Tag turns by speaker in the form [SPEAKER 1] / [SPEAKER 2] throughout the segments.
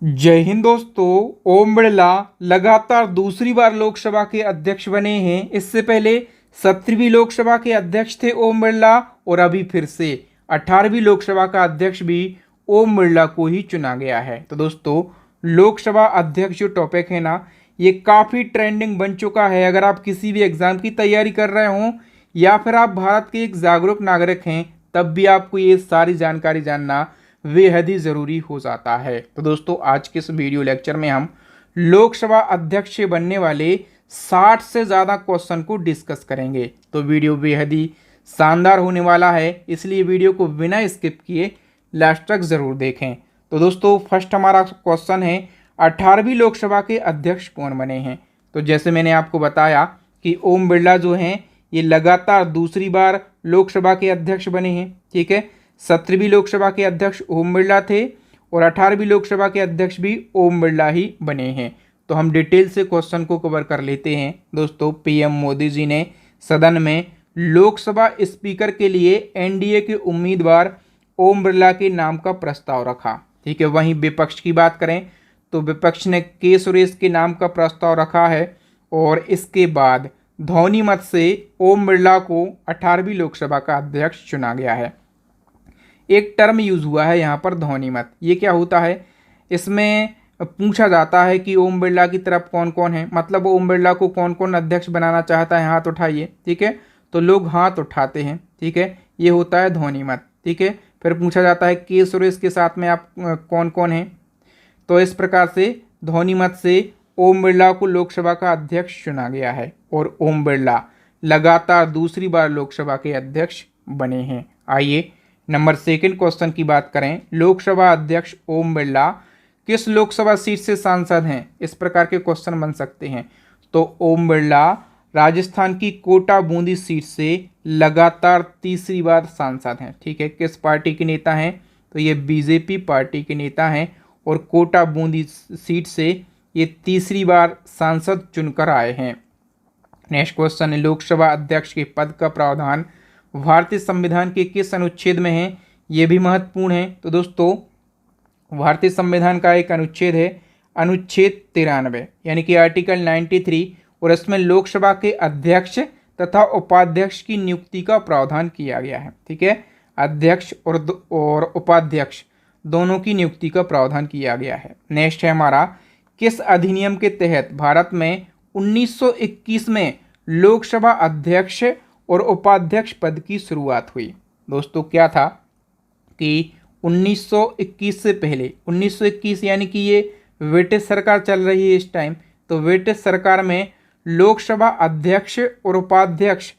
[SPEAKER 1] जय हिंद दोस्तों। ओम बिरला लगातार दूसरी बार लोकसभा के अध्यक्ष बने हैं। इससे पहले 17वीं लोकसभा के अध्यक्ष थे ओम बिरला और अभी फिर से 18वीं लोकसभा का अध्यक्ष भी ओम बिरला को ही चुना गया है। तो दोस्तों, लोकसभा अध्यक्ष जो टॉपिक है ना, ये काफ़ी ट्रेंडिंग बन चुका है। अगर आप किसी भी एग्जाम की तैयारी कर रहे हों या फिर आप भारत के एक जागरूक नागरिक हैं, तब भी आपको ये सारी जानकारी जानना बेहद ही ज़रूरी हो जाता है। तो दोस्तों, आज के इस वीडियो लेक्चर में हम लोकसभा अध्यक्ष बनने वाले 60 से ज़्यादा क्वेश्चन को डिस्कस करेंगे। तो वीडियो बेहद ही शानदार होने वाला है, इसलिए वीडियो को बिना स्किप किए लास्ट तक ज़रूर देखें। तो दोस्तों, फर्स्ट हमारा क्वेश्चन है 18वीं लोकसभा के अध्यक्ष कौन बने हैं। तो जैसे मैंने आपको बताया कि ओम बिरला जो हैं ये लगातार दूसरी बार लोकसभा के अध्यक्ष बने हैं। ठीक है, 17वीं लोकसभा के अध्यक्ष ओम बिरला थे और 18वीं लोकसभा के अध्यक्ष भी ओम बिरला ही बने हैं। तो हम डिटेल से क्वेश्चन को कवर कर लेते हैं। दोस्तों, पीएम मोदी जी ने सदन में लोकसभा स्पीकर के लिए एनडीए के उम्मीदवार ओम बिरला के नाम का प्रस्ताव रखा। ठीक है, वहीं विपक्ष की बात करें तो विपक्ष ने के सुरेश के नाम का प्रस्ताव रखा है और इसके बाद ध्वनि मत से ओम बिरला को 18वीं लोकसभा का अध्यक्ष चुना गया है। एक टर्म यूज हुआ है यहाँ पर, ध्वनि मत। ये क्या होता है, इसमें पूछा जाता है कि ओम बिरला की तरफ कौन कौन है, मतलब ओम बिरला को कौन कौन अध्यक्ष बनाना चाहता है, हाथ उठाइए। ठीक है, तो लोग हाथ उठाते हैं। ठीक है, ये होता है ध्वनि मत। ठीक है, फिर पूछा जाता है के सुरेश के साथ में आप कौन कौन हैं। तो इस प्रकार से ध्वनि मत से ओम बिरला को लोकसभा का अध्यक्ष चुना गया है और ओम बिरला लगातार दूसरी बार लोकसभा के अध्यक्ष बने हैं। आइए नंबर सेकंड क्वेश्चन की बात करें। लोकसभा अध्यक्ष ओम बिरला किस लोकसभा सीट से सांसद हैं, इस प्रकार के क्वेश्चन बन सकते हैं। तो ओम बिरला राजस्थान की कोटा बूंदी सीट से लगातार तीसरी बार सांसद हैं। ठीक है, किस पार्टी के नेता हैं, तो ये बीजेपी पार्टी के नेता हैं और कोटा बूंदी सीट से ये तीसरी बार सांसद चुनकर आए हैं। नेक्स्ट क्वेश्चन है, लोकसभा अध्यक्ष के पद का प्रावधान भारतीय संविधान के किस अनुच्छेद में है, ये भी महत्वपूर्ण है। तो दोस्तों, भारतीय संविधान का एक अनुच्छेद है अनुच्छेद 93, यानी कि आर्टिकल 93, और इसमें लोकसभा के अध्यक्ष तथा उपाध्यक्ष की नियुक्ति का प्रावधान किया गया है। ठीक है, अध्यक्ष और उपाध्यक्ष दोनों की नियुक्ति का प्रावधान किया गया है। नेक्स्ट है हमारा, किस अधिनियम के तहत भारत में 1921 में लोकसभा अध्यक्ष और उपाध्यक्ष पद की शुरुआत हुई। दोस्तों, क्या था कि 1921 से पहले, 1921 यानी कि ये ब्रिटिश सरकार चल रही है इस टाइम, तो ब्रिटिश सरकार में लोकसभा अध्यक्ष और उपाध्यक्ष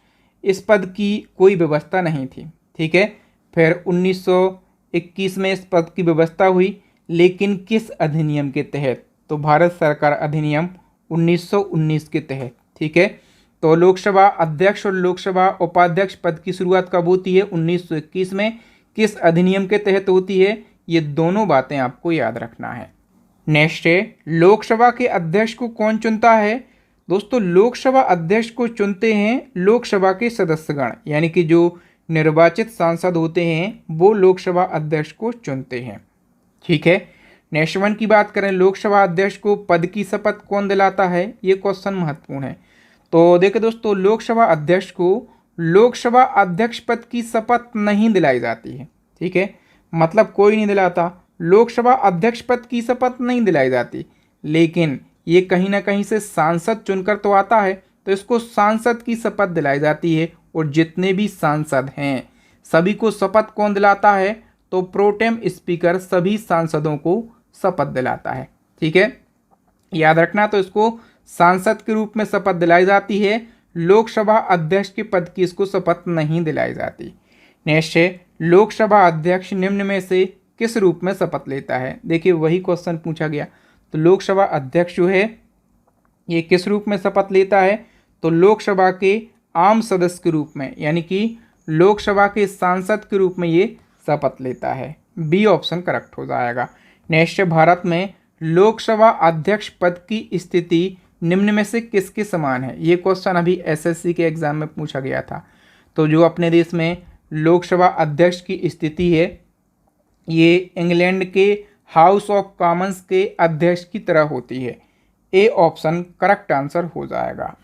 [SPEAKER 1] इस पद की कोई व्यवस्था नहीं थी। ठीक है, फिर 1921 में इस पद की व्यवस्था हुई, लेकिन किस अधिनियम के तहत, तो भारत सरकार अधिनियम 1919 के तहत। ठीक है, तो लोकसभा अध्यक्ष और लोकसभा उपाध्यक्ष पद की शुरुआत कब होती है, 1921 में। किस अधिनियम के तहत होती है, ये दोनों बातें आपको याद रखना है। नेक्स्ट है, लोकसभा के अध्यक्ष को कौन चुनता है। दोस्तों, लोकसभा अध्यक्ष को चुनते हैं लोकसभा के सदस्यगण, यानी कि जो निर्वाचित सांसद होते हैं वो लोकसभा अध्यक्ष को चुनते हैं। ठीक है, नेक्स्ट वन की बात करें, लोकसभा अध्यक्ष को पद की शपथ कौन दिलाता है, ये क्वेश्चन महत्वपूर्ण है। तो देखिए दोस्तों, लोकसभा अध्यक्ष को लोकसभा अध्यक्ष पद की शपथ नहीं दिलाई जाती है। ठीक है, मतलब कोई नहीं दिलाता, लोकसभा अध्यक्ष पद की शपथ नहीं दिलाई जाती, लेकिन ये कहीं ना कहीं से सांसद चुनकर तो आता है, तो इसको सांसद की शपथ दिलाई जाती है। और जितने भी सांसद हैं सभी को शपथ कौन दिलाता है, तो प्रोटेम स्पीकर सभी सांसदों को शपथ दिलाता है। ठीक है, याद रखना। तो इसको सांसद के रूप में शपथ दिलाई जाती है, लोकसभा अध्यक्ष के पद की इसको शपथ नहीं दिलाई जाती। नेक्स्ट है, लोकसभा अध्यक्ष निम्न में से किस रूप में शपथ लेता है। देखिए, वही क्वेश्चन पूछा गया। तो लोकसभा अध्यक्ष जो है ये किस रूप में शपथ लेता है, तो लोकसभा के आम सदस्य के रूप में, यानी कि लोकसभा के सांसद के रूप में ये शपथ लेता है। बी ऑप्शन करेक्ट हो जाएगा। नेक्स्ट, भारत में लोकसभा अध्यक्ष पद की स्थिति निम्न में से किसके समान है। ये क्वेश्चन अभी एसएससी के एग्जाम में पूछा गया था। तो जो अपने देश में लोकसभा अध्यक्ष की स्थिति है, ये इंग्लैंड के हाउस ऑफ कॉमन्स के अध्यक्ष की तरह होती है। ए ऑप्शन करेक्ट आंसर हो जाएगा।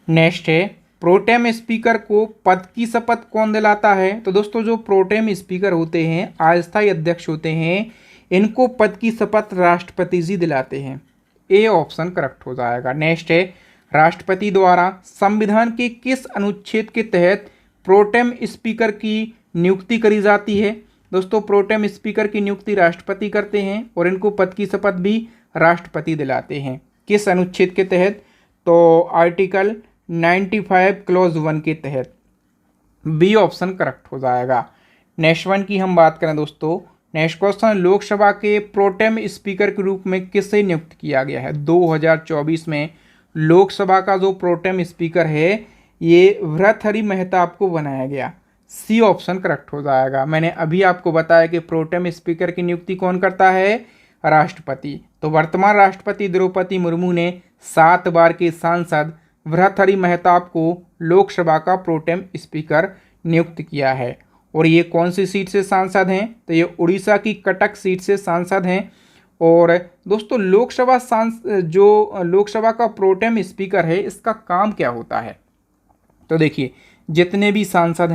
[SPEAKER 1] नेक्स्ट है, प्रोटेम स्पीकर को पद की शपथ कौन दिलाता है? तो दोस्तों जो प्रोटेम स्पीकर होते हैं, अस्थायी अध्यक्ष होते हैं, इनको पद की शपथ राष्ट्रपति जी दिलाते हैं। ए ऑप्शन करेक्ट हो जाएगा। नेक्स्ट है, राष्ट्रपति द्वारा संविधान के किस अनुच्छेद के तहत प्रोटेम स्पीकर की नियुक्ति करी जाती है? दोस्तों प्रोटेम स्पीकर की नियुक्ति राष्ट्रपति करते हैं और इनको पद की शपथ भी राष्ट्रपति दिलाते हैं। किस अनुच्छेद के तहत? तो आर्टिकल 95 क्लॉज 1 के तहत। बी ऑप्शन करेक्ट हो जाएगा। नेक्स्ट वन की हम बात करें दोस्तों, नेक्स्ट क्वेश्चन, लोकसभा के प्रोटेम स्पीकर के रूप में किसे नियुक्त किया गया है? 2024 में लोकसभा का जो प्रोटेम स्पीकर है ये भर्तृहरि महताब को बनाया गया। सी ऑप्शन करेक्ट हो जाएगा। मैंने अभी आपको बताया कि प्रोटेम स्पीकर की नियुक्ति कौन करता है? राष्ट्रपति। तो वर्तमान राष्ट्रपति द्रौपदी मुर्मू ने 7 बार के सांसद भर्तृहरि महताब को लोकसभा का प्रोटेम स्पीकर नियुक्त किया है। और ये कौन सी सीट से सांसद हैं? तो ये उड़ीसा की कटक सीट से सांसद हैं। और दोस्तों लोकसभा का प्रोटेम स्पीकर है, इसका काम क्या होता है? तो देखिए, जितने भी सांसद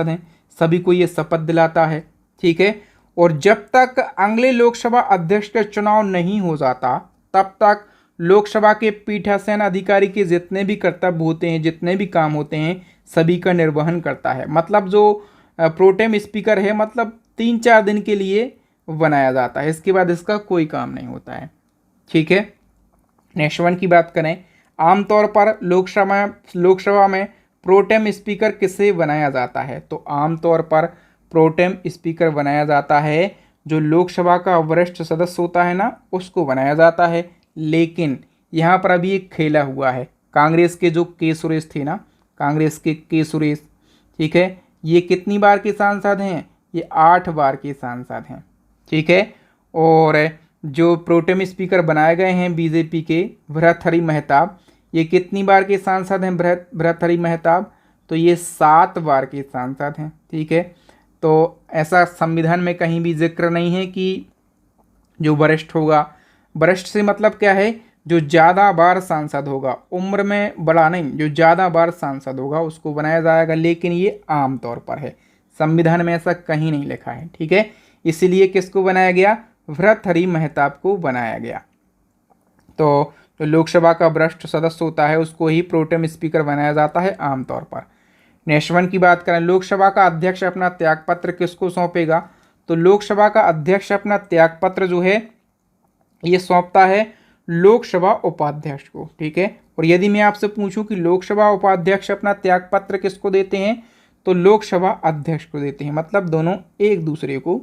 [SPEAKER 1] हैं सभी को ये शपथ दिलाता है, ठीक है। और जब तक अगले लोकसभा अध्यक्ष का चुनाव नहीं हो जाता तब तक लोकसभा के पीठासीन अधिकारी के जितने भी कर्तव्य होते हैं, जितने भी काम होते हैं, सभी का निर्वहन करता है। मतलब जो प्रोटेम स्पीकर है, मतलब 3-4 दिन के लिए बनाया जाता है, इसके बाद इसका कोई काम नहीं होता है, ठीक है। नेक्स्ट वन की बात करें, आमतौर पर लोकसभा में प्रोटेम स्पीकर किसे बनाया जाता है? तो आमतौर पर प्रोटेम स्पीकर बनाया जाता है जो लोकसभा का वरिष्ठ सदस्य होता है ना, उसको बनाया जाता है। लेकिन यहाँ पर अभी एक खेला हुआ है, कांग्रेस के जो के सुरेश थे ना, कांग्रेस के के सुरेश, ठीक है, ये कितनी बार के सांसद हैं? ये 8 बार के सांसद हैं, ठीक है। और जो प्रोटेम स्पीकर बनाए गए हैं बीजेपी के भर्तृहरि महताब, ये कितनी बार के सांसद हैं भर्तृहरि महताब? तो ये 7 बार के सांसद हैं, ठीक है। तो ऐसा संविधान में कहीं भी जिक्र नहीं है कि जो वरिष्ठ होगा, वरिष्ठ से मतलब क्या है? जो ज़्यादा बार सांसद होगा, उम्र में बड़ा नहीं, जो ज़्यादा बार सांसद होगा उसको बनाया जाएगा। लेकिन ये आम तौर पर है, संविधान में ऐसा कहीं नहीं लिखा है, ठीक है। इसीलिए किसको बनाया गया? भर्तृहरि महताब को बनाया गया। तो जो लोकसभा का वरिष्ठ सदस्य होता है उसको ही प्रोटेम स्पीकर बनाया जाता है आमतौर पर। नेक्स्ट वन की बात करें, लोकसभा का अध्यक्ष अपना त्यागपत्र किसको सौंपेगा? तो लोकसभा का अध्यक्ष अपना त्यागपत्र जो है ये सौंपता है लोकसभा उपाध्यक्ष को, ठीक है। और यदि मैं आपसे पूछूं कि लोकसभा उपाध्यक्ष अपना त्यागपत्र किसको देते हैं? तो लोकसभा अध्यक्ष को देते हैं, मतलब दोनों एक दूसरे को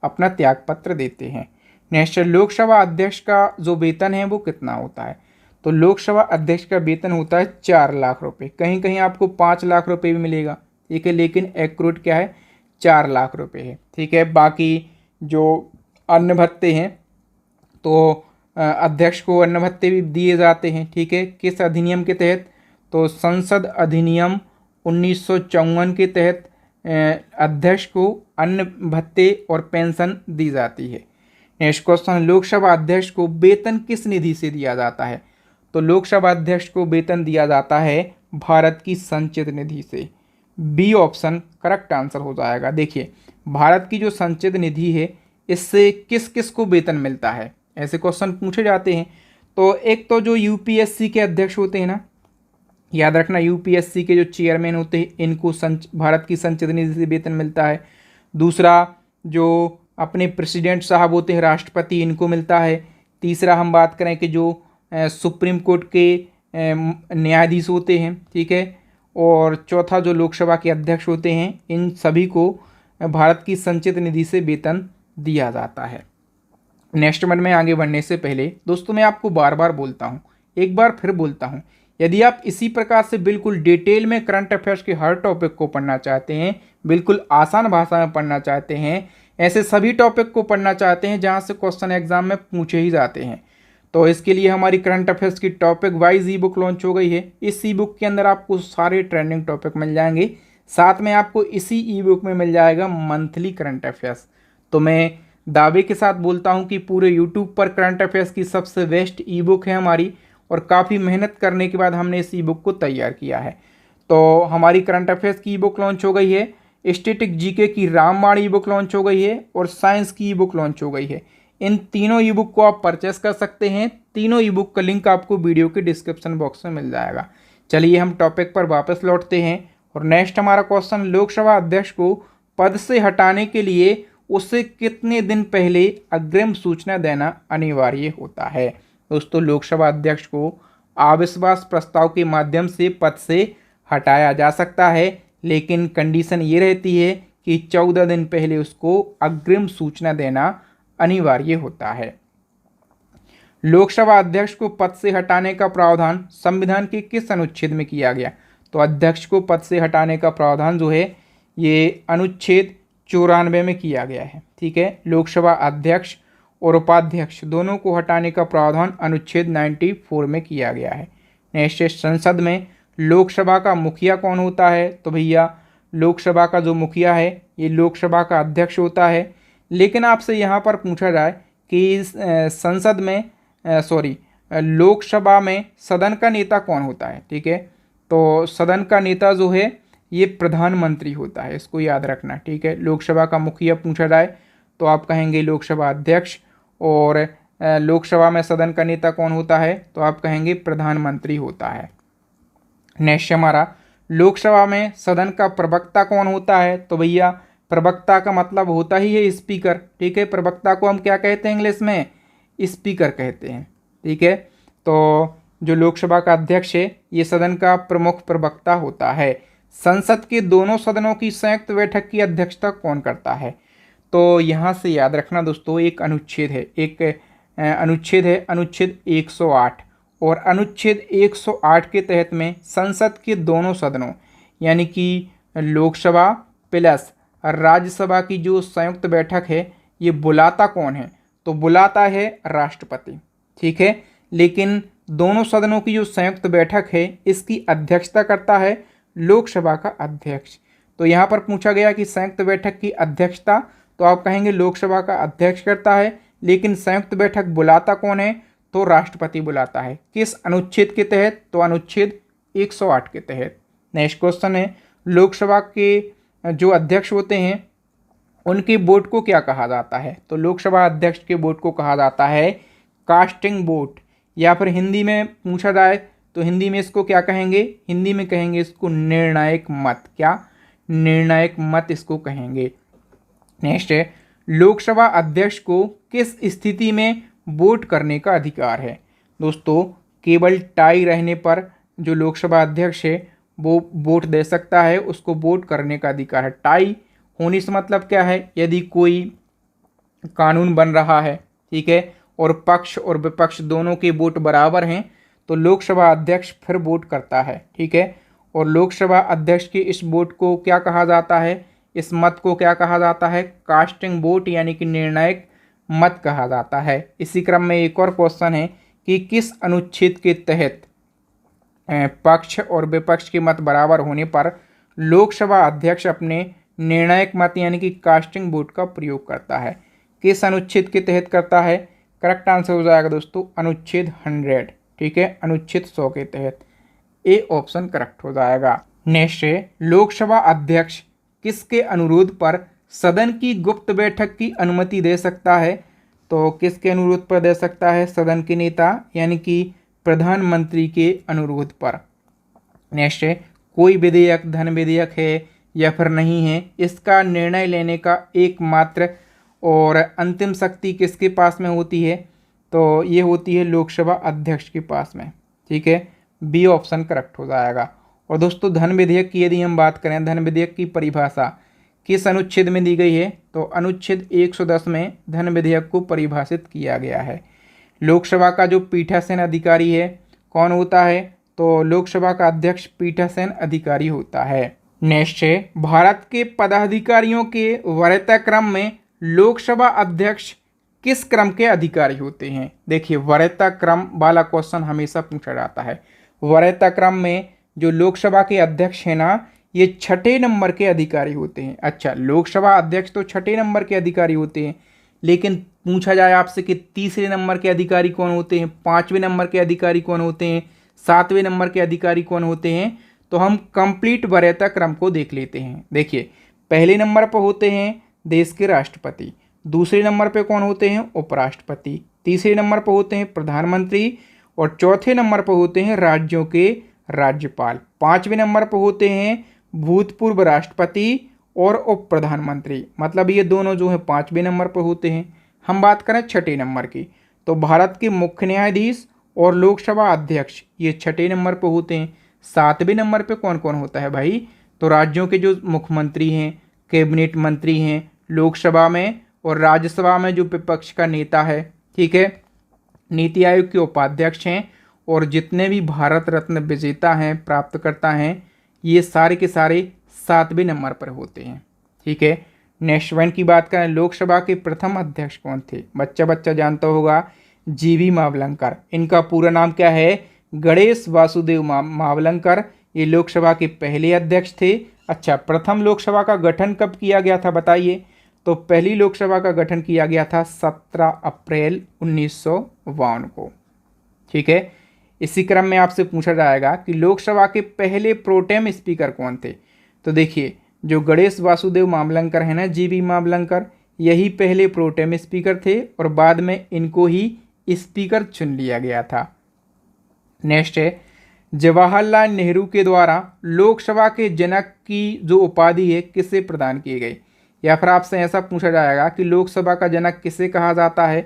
[SPEAKER 1] अपना त्यागपत्र देते हैं। नेक्स्ट, लोकसभा अध्यक्ष का जो वेतन है वो कितना होता है? तो लोकसभा अध्यक्ष का वेतन होता है 4 लाख रुपए, कहीं कहीं आपको 5 लाख रुपए भी मिलेगा, ठीक है, लेकिन एक्यूरेट क्या है? 4 लाख रुपए है, ठीक है। बाकी जो अन्य भत्ते हैं तो अध्यक्ष को अन्न भत्ते भी दिए जाते हैं, ठीक है। किस अधिनियम के तहत? तो संसद अधिनियम 1954 के तहत अध्यक्ष को अन्न भत्ते और पेंशन दी जाती है। नेक्स्ट क्वेश्चन, लोकसभा अध्यक्ष को वेतन किस निधि से दिया जाता है? तो लोकसभा अध्यक्ष को वेतन दिया जाता है भारत की संचित निधि से। बी ऑप्शन करेक्ट आंसर हो जाएगा। देखिए, भारत की जो संचित निधि है इससे किस किस को वेतन मिलता है, ऐसे क्वेश्चन पूछे जाते हैं। तो एक तो जो यूपीएससी के अध्यक्ष होते हैं ना, याद रखना, यूपीएससी के जो चेयरमैन होते हैं इनको भारत की संचित निधि से वेतन मिलता है। दूसरा, जो अपने प्रेसिडेंट साहब होते हैं, राष्ट्रपति, इनको मिलता है। तीसरा हम बात करें कि जो सुप्रीम कोर्ट के न्यायाधीश होते हैं, ठीक है। और चौथा जो लोकसभा के अध्यक्ष होते हैं, इन सभी को भारत की संचित निधि से वेतन दिया जाता है। नेक्स्ट मंथ में आगे बढ़ने से पहले दोस्तों मैं आपको बार बार बोलता हूँ, एक बार फिर बोलता हूँ, यदि आप इसी प्रकार से बिल्कुल डिटेल में करंट अफेयर्स के हर टॉपिक को पढ़ना चाहते हैं, बिल्कुल आसान भाषा में पढ़ना चाहते हैं, ऐसे सभी टॉपिक को पढ़ना चाहते हैं जहाँ से क्वेश्चन एग्जाम में पूछे ही जाते हैं, तो इसके लिए हमारी करंट अफेयर्स की टॉपिक वाइज ई बुक लॉन्च हो गई है। इस ई बुक के अंदर आपको सारे ट्रेंडिंग टॉपिक मिल जाएंगे, साथ में आपको इसी ई बुक में मिल जाएगा मंथली करंट अफेयर्स। तो मैं दावे के साथ बोलता हूं कि पूरे यूट्यूब पर करंट अफेयर्स की सबसे बेस्ट ई बुक है हमारी, और काफ़ी मेहनत करने के बाद हमने इस ई बुक को तैयार किया है। तो हमारी करंट अफेयर्स की ई बुक लॉन्च हो गई है, स्टैटिक जीके की रामबाण ई बुक लॉन्च हो गई है, और साइंस की ई बुक लॉन्च हो गई है। इन तीनों ई बुक को आप परचेस कर सकते हैं। तीनों ई बुक का लिंक आपको वीडियो के डिस्क्रिप्शन बॉक्स में मिल जाएगा। चलिए हम टॉपिक पर वापस लौटते हैं, और नेक्स्ट हमारा क्वेश्चन, लोकसभा अध्यक्ष को पद से हटाने के लिए उसे कितने दिन पहले अग्रिम सूचना देना अनिवार्य होता है। दोस्तों, लोकसभा अध्यक्ष को अविश्वास प्रस्ताव के माध्यम से पद से हटाया जा सकता है, लेकिन कंडीशन ये रहती है कि 14 दिन पहले उसको अग्रिम सूचना देना अनिवार्य होता है। लोकसभा अध्यक्ष को पद से हटाने का प्रावधान संविधान के किस अनुच्छेद में किया गया? तो अध्यक्ष को पद से हटाने का प्रावधान जो है ये अनुच्छेद 94 में किया गया है। ठीक है, लोकसभा अध्यक्ष और उपाध्यक्ष दोनों को हटाने का प्रावधान अनुच्छेद 94 में किया गया है। नेक्स्ट, संसद में लोकसभा का मुखिया कौन होता है? तो भैया लोकसभा का जो मुखिया है ये लोकसभा का अध्यक्ष होता है। लेकिन आपसे यहाँ पर पूछा जाए कि संसद में लोकसभा में सदन का नेता कौन होता है? ठीक है, तो सदन का नेता जो है ये प्रधानमंत्री होता है, इसको याद रखना। ठीक है, लोकसभा का मुखिया पूछा जाए तो आप कहेंगे लोकसभा अध्यक्ष, और लोकसभा में सदन का नेता कौन होता है? तो आप कहेंगे प्रधानमंत्री होता है। नेक्स्ट हमारा, लोकसभा में सदन का प्रवक्ता कौन होता है? तो भैया प्रवक्ता का मतलब होता ही है स्पीकर। ठीक है, प्रवक्ता को हम क्या कहते हैं इंग्लिश में? स्पीकर कहते हैं। ठीक है, तो जो लोकसभा का अध्यक्ष है ये सदन का प्रमुख प्रवक्ता होता है। संसद के दोनों सदनों की संयुक्त बैठक की अध्यक्षता कौन करता है? तो यहाँ से याद रखना दोस्तों, एक अनुच्छेद है, अनुच्छेद 108, और अनुच्छेद 108 के तहत में संसद के दोनों सदनों यानी कि लोकसभा प्लस राज्यसभा की जो संयुक्त बैठक है ये बुलाता कौन है? तो बुलाता है राष्ट्रपति। ठीक है, लेकिन दोनों सदनों की जो संयुक्त बैठक है इसकी अध्यक्षता करता है लोकसभा का अध्यक्ष। तो यहाँ पर पूछा गया कि संयुक्त बैठक की अध्यक्षता, तो आप कहेंगे लोकसभा का अध्यक्ष करता है, लेकिन संयुक्त बैठक बुलाता कौन है? तो राष्ट्रपति बुलाता है। किस अनुच्छेद के तहत? तो अनुच्छेद 108 के तहत। नेक्स्ट क्वेश्चन है, लोकसभा के जो अध्यक्ष होते हैं उनके वोट को क्या कहा जाता है? तो लोकसभा अध्यक्ष के वोट को कहा जाता है कास्टिंग वोट, या फिर हिंदी में पूछा जाए तो हिंदी में इसको क्या कहेंगे? हिंदी में कहेंगे इसको निर्णायक मत। क्या? निर्णायक मत इसको कहेंगे। नेक्स्ट है, लोकसभा अध्यक्ष को किस स्थिति में वोट करने का अधिकार है? दोस्तों, केवल टाई रहने पर जो लोकसभा अध्यक्ष है वो वोट दे सकता है, उसको वोट करने का अधिकार है। टाई होने से मतलब क्या है? यदि कोई कानून बन रहा है, ठीक है, और पक्ष और विपक्ष दोनों के वोट बराबर हैं तो लोकसभा अध्यक्ष फिर वोट करता है। ठीक है, और लोकसभा अध्यक्ष के इस वोट को क्या कहा जाता है? इस मत को क्या कहा जाता है? कास्टिंग वोट यानी कि निर्णायक मत कहा जाता है। इसी क्रम में एक और क्वेश्चन है कि किस अनुच्छेद के तहत पक्ष और विपक्ष के मत बराबर होने पर लोकसभा अध्यक्ष अपने निर्णायक मत यानी कि कास्टिंग वोट का प्रयोग करता है? किस अनुच्छेद के तहत करता है? करेक्ट आंसर हो जाएगा दोस्तों अनुच्छेद 100। ठीक है, अनुच्छेद 100 के तहत। ए ऑप्शन करेक्ट हो जाएगा। नेक्स्ट है, लोकसभा अध्यक्ष किसके अनुरोध पर सदन की गुप्त बैठक की अनुमति दे सकता है? तो किसके अनुरोध पर दे सकता है? सदन के नेता यानी कि प्रधानमंत्री के अनुरोध पर। नेक्स्ट है, कोई विधेयक धन विधेयक है या फिर नहीं है, इसका निर्णय लेने का एकमात्र और अंतिम शक्ति किसके पास में होती है? तो ये होती है लोकसभा अध्यक्ष के पास में। ठीक है, बी ऑप्शन करेक्ट हो जाएगा। और दोस्तों, धन विधेयक की यदि हम बात करें, धन विधेयक की परिभाषा किस अनुच्छेद में दी गई है? तो अनुच्छेद 110 में धन विधेयक को परिभाषित किया गया है। लोकसभा का जो पीठासीन अधिकारी है कौन होता है? तो लोकसभा का अध्यक्ष पीठासीन अधिकारी होता है। नेक्स्ट है, भारत के पदाधिकारियों के वरीयता क्रम में लोकसभा अध्यक्ष किस क्रम के अधिकारी होते हैं? देखिए, वरीयता क्रम वाला क्वेश्चन हमेशा पूछा जाता है। वरीयता क्रम में जो लोकसभा के अध्यक्ष है ना, ये 6ठे नंबर के अधिकारी होते हैं। अच्छा, लोकसभा अध्यक्ष तो 6ठे नंबर के अधिकारी होते हैं, लेकिन पूछा जाए आपसे कि तीसरे नंबर के अधिकारी कौन होते हैं, पाँचवें नंबर के अधिकारी कौन होते हैं, सातवें नंबर के अधिकारी कौन होते हैं, तो हम कंप्लीट वरीयता क्रम को देख लेते हैं। देखिए, पहले नंबर पर होते हैं देश के राष्ट्रपति, दूसरे नंबर पे कौन होते हैं, उपराष्ट्रपति, तीसरे नंबर पर होते हैं प्रधानमंत्री और चौथे नंबर पर होते हैं राज्यों के राज्यपाल, पांचवें नंबर पर होते हैं भूतपूर्व राष्ट्रपति और उप प्रधानमंत्री, मतलब ये दोनों जो है पांचवें नंबर पर होते हैं। हम बात करें छठे नंबर की, तो भारत के मुख्य न्यायाधीश और लोकसभा अध्यक्ष ये छठे नंबर पर होते हैं। सातवें नंबर पे कौन कौन होता है भाई, तो राज्यों के जो मुख्यमंत्री हैं, कैबिनेट मंत्री हैं, लोकसभा में और राज्यसभा में जो विपक्ष का नेता है, ठीक है, नीति आयोग के उपाध्यक्ष हैं और जितने भी भारत रत्न विजेता हैं, प्राप्तकर्ता हैं, ये सारे के सारे सातवें नंबर पर होते हैं। ठीक है, नेक्स्ट वन की बात करें, लोकसभा के प्रथम अध्यक्ष कौन थे, बच्चा बच्चा जानता होगा, जीवी मावलंकर। इनका पूरा नाम क्या है, गणेश वासुदेव मावलंकर। ये लोकसभा के पहले अध्यक्ष थे। अच्छा, प्रथम लोकसभा का गठन कब किया गया था बताइए, तो पहली लोकसभा का गठन किया गया था 17 अप्रैल 1952 को। ठीक है, इसी क्रम में आपसे पूछा जाएगा कि लोकसभा के पहले प्रोटेम स्पीकर कौन थे, तो देखिए जो गणेश वासुदेव मावलंकर है ना, जीवी मावलंकर, यही पहले प्रोटेम स्पीकर थे और बाद में इनको ही स्पीकर चुन लिया गया था। नेक्स्ट है, जवाहरलाल नेहरू के द्वारा लोकसभा के जनक की जो उपाधि है किसे प्रदान की गई, या फिर आपसे ऐसा पूछा जाएगा कि लोकसभा का जनक किसे कहा जाता है,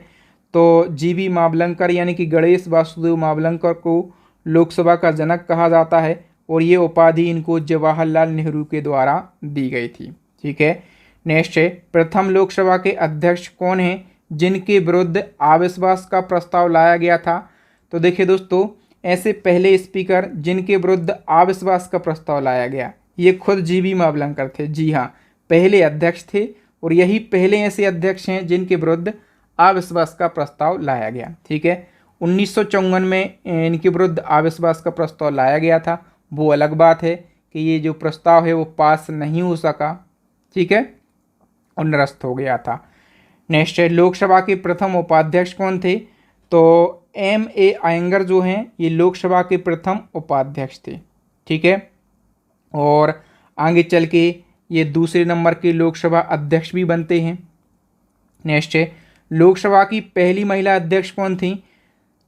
[SPEAKER 1] तो जीवी मावलंकर यानी कि गणेश वासुदेव मावलंकर को लोकसभा का जनक कहा जाता है और ये उपाधि इनको जवाहरलाल नेहरू के द्वारा दी गई थी। ठीक है, नेक्स्ट है, प्रथम लोकसभा के अध्यक्ष कौन हैं जिनके विरुद्ध अविश्वास का प्रस्ताव लाया गया था, तो देखिए दोस्तों, ऐसे पहले स्पीकर जिनके विरुद्ध अविश्वास का प्रस्ताव लाया गया ये खुद जीवी मावलंकर थे। जी हाँ, पहले अध्यक्ष थे और यही पहले ऐसे अध्यक्ष हैं जिनके विरुद्ध अविश्वास का प्रस्ताव लाया गया। ठीक है, 1954 में इनके विरुद्ध अविश्वास का प्रस्ताव लाया गया था, वो अलग बात है कि ये जो प्रस्ताव है वो पास नहीं हो सका। ठीक है, और निरस्त हो गया था। नेक्स्ट है, लोकसभा के प्रथम उपाध्यक्ष कौन थे, तो M.A. अयंगर जो हैं ये लोकसभा के प्रथम उपाध्यक्ष थे। ठीक है, और आगे चल के ये दूसरे नंबर के लोकसभा अध्यक्ष भी बनते हैं। नेक्स्ट है, लोकसभा की पहली महिला अध्यक्ष कौन थी,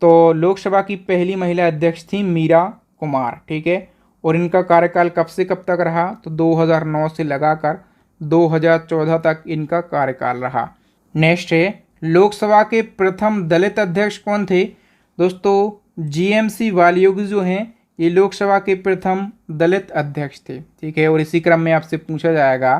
[SPEAKER 1] तो लोकसभा की पहली महिला अध्यक्ष थी मीरा कुमार। ठीक है, और इनका कार्यकाल कब से कब तक रहा, तो 2009 से लगाकर 2014 तक इनका कार्यकाल रहा। नेक्स्ट है, लोकसभा के प्रथम दलित अध्यक्ष कौन थे, दोस्तों GMC वालियोगी जो हैं ये लोकसभा के प्रथम दलित अध्यक्ष थे। ठीक है, और इसी क्रम में आपसे पूछा जाएगा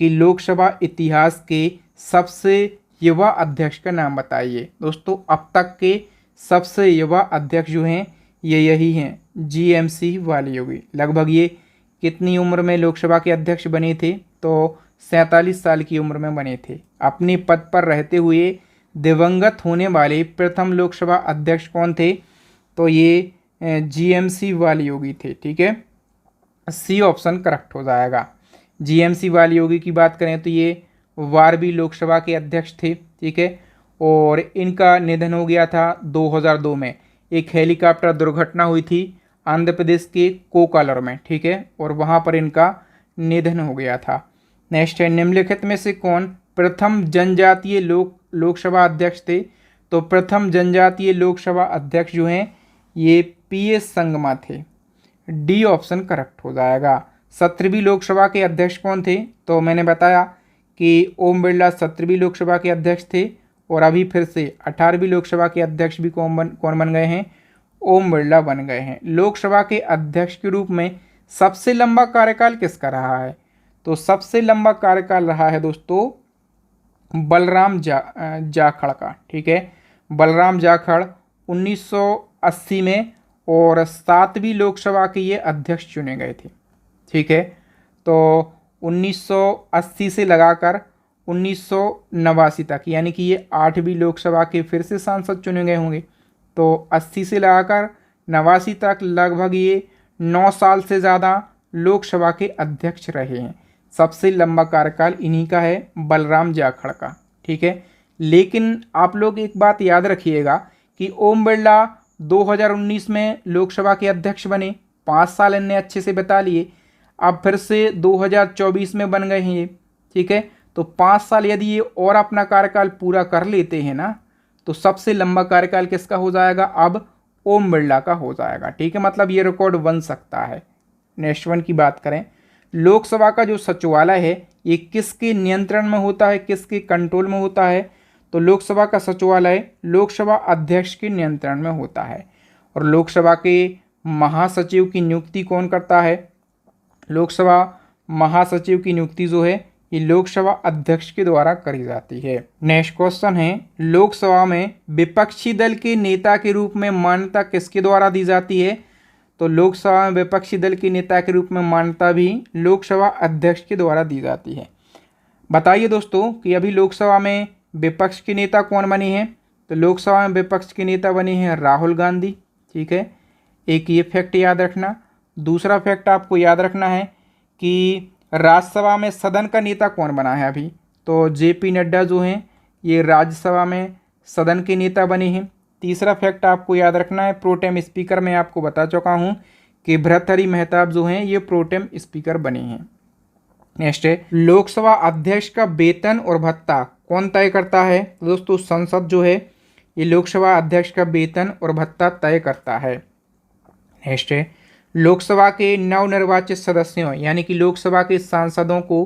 [SPEAKER 1] कि लोकसभा इतिहास के सबसे युवा अध्यक्ष का नाम बताइए। दोस्तों, अब तक के सबसे युवा अध्यक्ष जो हैं ये यही हैं, GMC वालियोगी। लगभग ये कितनी उम्र में लोकसभा के अध्यक्ष बने थे, तो 47 साल की उम्र में बने थे। अपने पद पर रहते हुए दिवंगत होने वाले प्रथम लोकसभा अध्यक्ष कौन थे, तो ये GMC वालियोगी थे। ठीक है, सी ऑप्शन करेक्ट हो जाएगा। GMC वालियोगी की बात करें तो ये 12वीं लोकसभा के अध्यक्ष थे। ठीक है, और इनका निधन हो गया था 2002 में। एक हेलीकॉप्टर दुर्घटना हुई थी आंध्र प्रदेश के कोकालर में। ठीक है, और वहाँ पर इनका निधन हो गया था। नेक्स्ट है, निम्नलिखित में से कौन प्रथम जनजातीय लोकसभा अध्यक्ष थे, तो प्रथम जनजातीय लोकसभा अध्यक्ष जो हैं ये PS संगमा थे। डी ऑप्शन करेक्ट हो जाएगा। 17वीं लोकसभा के अध्यक्ष कौन थे, तो मैंने बताया कि ओम बिरला 17वीं लोकसभा के अध्यक्ष थे और अभी फिर से 18वीं लोकसभा के अध्यक्ष भी कौन बन गए हैं, ओम बिरला बन गए हैं। लोकसभा के अध्यक्ष के रूप में सबसे लंबा कार्यकाल किसका रहा है, तो सबसे लंबा कार्यकाल रहा है दोस्तों बलराम जाखड़ का। ठीक है, बलराम जाखड़ 1980 में और 7वीं लोकसभा के ये अध्यक्ष चुने गए थे। ठीक है, तो 1980 से लगाकर 1989 तक, यानी कि ये 8वीं लोकसभा के फिर से सांसद चुने गए होंगे। तो 80 से लगाकर 89 तक लगभग ये 9 साल से ज़्यादा लोकसभा के अध्यक्ष रहे हैं। सबसे लंबा कार्यकाल इन्हीं का है, बलराम जाखड़ का। ठीक है, लेकिन आप लोग एक बात याद रखिएगा कि ओम बिरला 2019 में लोकसभा के अध्यक्ष बने, 5 साल इनने अच्छे से बिता लिए। अब फिर से 2024 में बन गए हैं ये, ठीक है। तो 5 साल यदि ये और अपना कार्यकाल पूरा कर लेते हैं ना, तो सबसे लंबा कार्यकाल किसका हो जाएगा, अब ओम बिरला का हो जाएगा, ठीक है। मतलब ये रिकॉर्ड बन सकता है। नेक्स्ट वन की बात करें, लोकसभा का जो सचिवालय है ये किसके नियंत्रण में होता है, किसके कंट्रोल में होता है, तो लोकसभा का सचिवालय लोकसभा अध्यक्ष के नियंत्रण में होता है। और लोकसभा के महासचिव की नियुक्ति कौन करता है, लोकसभा महासचिव की नियुक्ति जो है ये लोकसभा अध्यक्ष के द्वारा करी जाती है। नेक्स्ट क्वेश्चन है, लोकसभा में विपक्षी दल के नेता के रूप में मान्यता किसके द्वारा दी जाती है, तो लोकसभा में विपक्षी दल के नेता के रूप में मान्यता भी लोकसभा अध्यक्ष के द्वारा दी जाती है। बताइए दोस्तों कि अभी लोकसभा में विपक्ष के नेता कौन बने हैं, तो लोकसभा में विपक्ष के नेता बने हैं राहुल गांधी, ठीक है। एक ये फैक्ट याद रखना। दूसरा फैक्ट आपको याद रखना है कि राज्यसभा में सदन का नेता कौन बना है अभी, तो जेपी नड्डा जो हैं ये राज्यसभा में सदन के नेता बने हैं। तीसरा फैक्ट आपको याद रखना है, प्रोटेम स्पीकर मैं आपको बता चुका हूँ कि भर्तृहरि मेहताब जो हैं ये प्रोटेम स्पीकर बने हैं। नेक्स्ट है, लोकसभा अध्यक्ष का वेतन और भत्ता कौन तय करता है, तो दोस्तों संसद जो है ये लोकसभा अध्यक्ष का वेतन और भत्ता तय करता है। नेक्स्ट है, लोकसभा के नवनिर्वाचित सदस्यों यानी कि लोकसभा के सांसदों को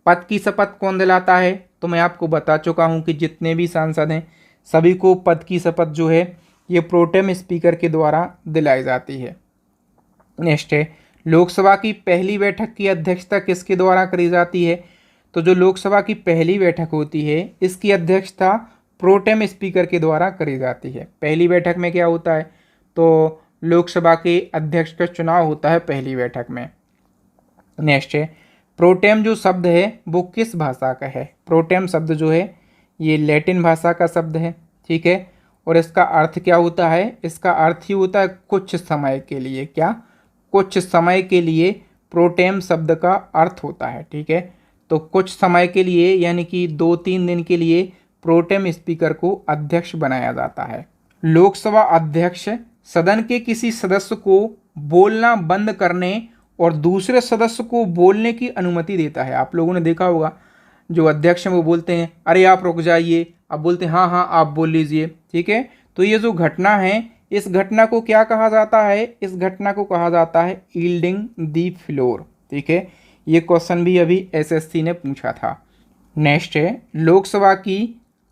[SPEAKER 1] पद की शपथ कौन दिलाता है, तो मैं आपको बता चुका हूं कि जितने भी सांसद हैं सभी को पद की शपथ जो है ये प्रोटेम स्पीकर के द्वारा दिलाई जाती है। नेक्स्ट है, लोकसभा की पहली बैठक की अध्यक्षता किसके द्वारा करी जाती है, तो जो लोकसभा की पहली बैठक होती है इसकी अध्यक्षता प्रोटेम स्पीकर के द्वारा करी जाती है। पहली बैठक में क्या होता है, तो लोकसभा के अध्यक्ष का चुनाव होता है पहली बैठक में। नेक्स्ट है, प्रोटेम जो शब्द है वो किस भाषा का है, प्रोटेम शब्द जो है ये लैटिन भाषा का शब्द है, ठीक है। और इसका अर्थ क्या होता है, इसका अर्थ ही होता है कुछ समय के लिए, क्या, कुछ समय के लिए प्रोटेम शब्द का अर्थ होता है, ठीक है। तो कुछ समय के लिए यानी कि 2-3 दिन के लिए प्रोटेम स्पीकर को अध्यक्ष बनाया जाता है। लोकसभा अध्यक्ष सदन के किसी सदस्य को बोलना बंद करने और दूसरे सदस्य को बोलने की अनुमति देता है। आप लोगों ने देखा होगा जो अध्यक्ष हैं वो बोलते हैं अरे आप रुक जाइए, अब बोलते हैं हाँ हाँ आप बोल लीजिए, ठीक है। तो ये जो घटना है इस घटना को क्या कहा जाता है, इस घटना को कहा जाता है यील्डिंग दी फ्लोर, ठीक है। ये क्वेश्चन भी अभी एसएससी ने पूछा था। नेक्स्ट है, लोकसभा की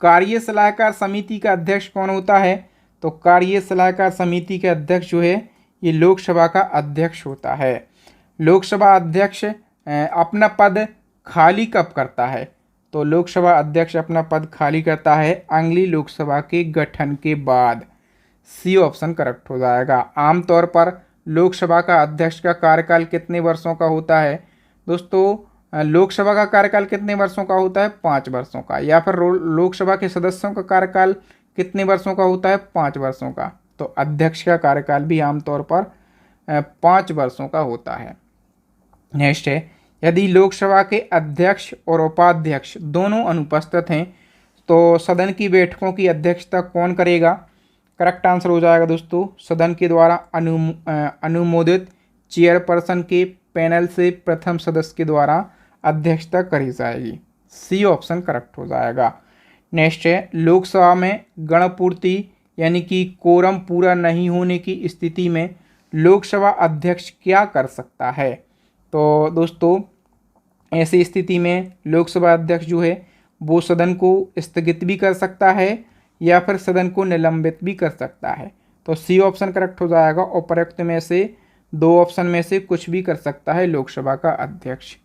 [SPEAKER 1] कार्य सलाहकार समिति का अध्यक्ष कौन होता है, तो कार्य सलाहकार समिति के अध्यक्ष जो है ये लोकसभा का अध्यक्ष होता है। लोकसभा अध्यक्ष अपना पद खाली कब करता है, तो लोकसभा अध्यक्ष अपना पद खाली करता है अगली लोकसभा के गठन के बाद। सी ऑप्शन करेक्ट हो जाएगा। आमतौर पर लोकसभा का अध्यक्ष का कार्यकाल कितने वर्षों का होता है दोस्तों, लोकसभा का कार्यकाल कितने वर्षों का होता है, 5 वर्षों का। या फिर लोकसभा के सदस्यों का कार्यकाल कितने वर्षों का होता है, 5 वर्षों का। तो अध्यक्ष का कार्यकाल भी आमतौर पर 5 वर्षों का होता है। नेक्स्ट है, यदि लोकसभा के अध्यक्ष और उपाध्यक्ष दोनों अनुपस्थित हैं तो सदन की बैठकों की अध्यक्षता कौन करेगा, करेक्ट आंसर हो जाएगा दोस्तों सदन के द्वारा अनुमोदित चेयरपर्सन के पैनल से प्रथम सदस्य के द्वारा अध्यक्षता करी जाएगी। सी ऑप्शन करेक्ट हो जाएगा। नेक्स्ट है, लोकसभा में गणपूर्ति यानी कि कोरम पूरा नहीं होने की स्थिति में लोकसभा अध्यक्ष क्या कर सकता है, तो दोस्तों ऐसी स्थिति में लोकसभा अध्यक्ष जो है वो सदन को स्थगित भी कर सकता है या फिर सदन को निलंबित भी कर सकता है। तो सी ऑप्शन करेक्ट हो जाएगा। उपरोक्त में से 2 ऑप्शन में से कुछ भी कर सकता है लोकसभा का अध्यक्ष।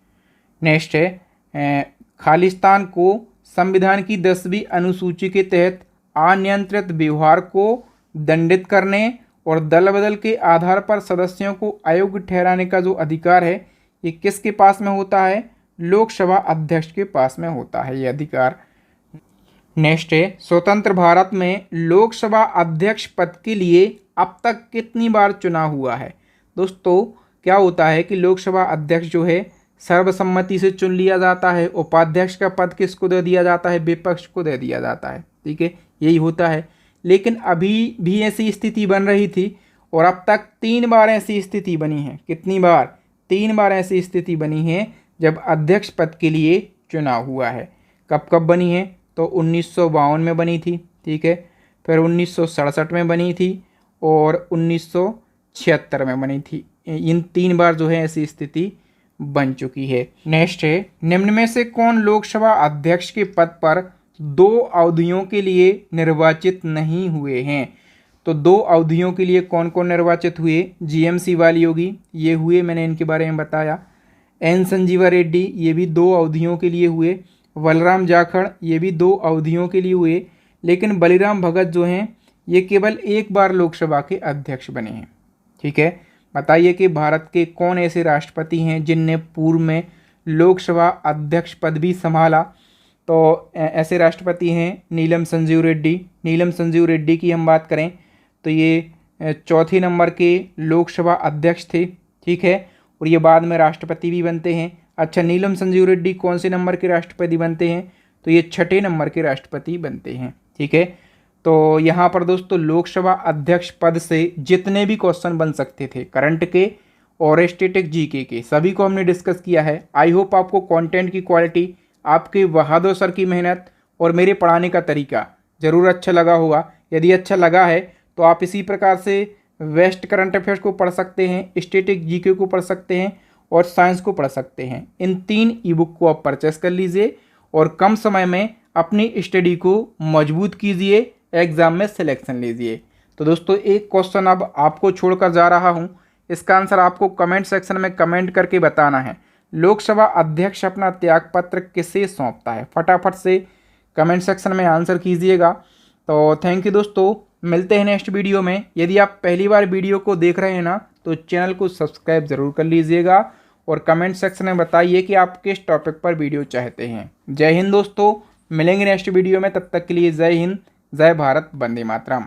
[SPEAKER 1] नेक्स्ट है, खालिस्तान को संविधान की 10वीं अनुसूची के तहत अनियंत्रित व्यवहार को दंडित करने और दल बदल के आधार पर सदस्यों को अयोग्य ठहराने का जो अधिकार है ये किसके पास में होता है, लोकसभा अध्यक्ष के पास में होता है ये अधिकार। नेक्स्ट है, स्वतंत्र भारत में लोकसभा अध्यक्ष पद के लिए अब तक कितनी बार चुनाव हुआ है। दोस्तों क्या होता है कि लोकसभा अध्यक्ष जो है सर्वसम्मति से चुन लिया जाता है। उपाध्यक्ष का पद किसको दे दिया जाता है? विपक्ष को दे दिया जाता है। ठीक है, यही होता है। लेकिन अभी भी ऐसी स्थिति बन रही थी और अब तक 3 बार ऐसी स्थिति बनी है। कितनी बार? 3 बार ऐसी स्थिति बनी है जब अध्यक्ष पद के लिए चुनाव हुआ है। कब कब बनी है? तो 1952 में बनी थी। ठीक है, फिर 1967 में बनी थी और 1976 में बनी थी। इन 3 बार जो है ऐसी स्थिति बन चुकी है। नेक्स्ट है, निम्न में से कौन लोकसभा अध्यक्ष के पद पर 2 अवधियों के लिए निर्वाचित नहीं हुए हैं? तो 2 अवधियों के लिए कौन कौन निर्वाचित हुए? GMC बालयोगी, ये हुए, मैंने इनके बारे में बताया। N संजीवा रेड्डी, ये भी 2 अवधियों के लिए हुए। बलराम जाखड़, ये भी 2 अवधियों के लिए हुए। लेकिन बलिराम भगत जो हैं ये केवल 1 बार लोकसभा के अध्यक्ष बने हैं। ठीक है, बताइए कि भारत के कौन ऐसे राष्ट्रपति हैं जिनने पूर्व में लोकसभा अध्यक्ष पद भी संभाला? तो ऐसे राष्ट्रपति हैं नीलम संजीव रेड्डी। नीलम संजीव रेड्डी की हम बात करें तो ये 4थे नंबर के लोकसभा अध्यक्ष थे। ठीक है, और ये बाद में राष्ट्रपति भी बनते हैं। अच्छा, नीलम संजीव रेड्डी कौन से नंबर के राष्ट्रपति बनते हैं? तो ये 6ठे नंबर के राष्ट्रपति बनते हैं। ठीक है, तो यहाँ पर दोस्तों लोकसभा अध्यक्ष पद से जितने भी क्वेश्चन बन सकते थे करंट के और स्टैटिक जीके के, सभी को हमने डिस्कस किया है। आई होप आपको कंटेंट की क्वालिटी, आपके बहादुर सर की मेहनत और मेरे पढ़ाने का तरीका ज़रूर अच्छा लगा होगा। यदि अच्छा लगा है तो आप इसी प्रकार से वेस्ट करंट अफेयर्स को पढ़ सकते हैं, स्टैटिक जीके को पढ़ सकते हैं और साइंस को पढ़ सकते हैं। इन 3 ई बुक को आप परचेस कर लीजिए और कम समय में अपनी स्टडी को मजबूत कीजिए, एग्ज़ाम में सिलेक्शन लीजिए। तो दोस्तों एक क्वेश्चन अब आपको छोड़कर जा रहा हूं, इसका आंसर आपको कमेंट सेक्शन में कमेंट करके बताना है। लोकसभा अध्यक्ष अपना त्यागपत्र किसे सौंपता है? फटाफट से कमेंट सेक्शन में आंसर कीजिएगा। तो थैंक यू दोस्तों, मिलते हैं नेक्स्ट वीडियो में। यदि आप पहली बार वीडियो को देख रहे हैं ना तो चैनल को सब्सक्राइब ज़रूर कर लीजिएगा और कमेंट सेक्शन में बताइए कि आप किस टॉपिक पर वीडियो चाहते हैं। जय हिंद दोस्तों, मिलेंगे नेक्स्ट वीडियो में, तब तक के लिए जय हिंद, जय भारत, वंदे मातरम।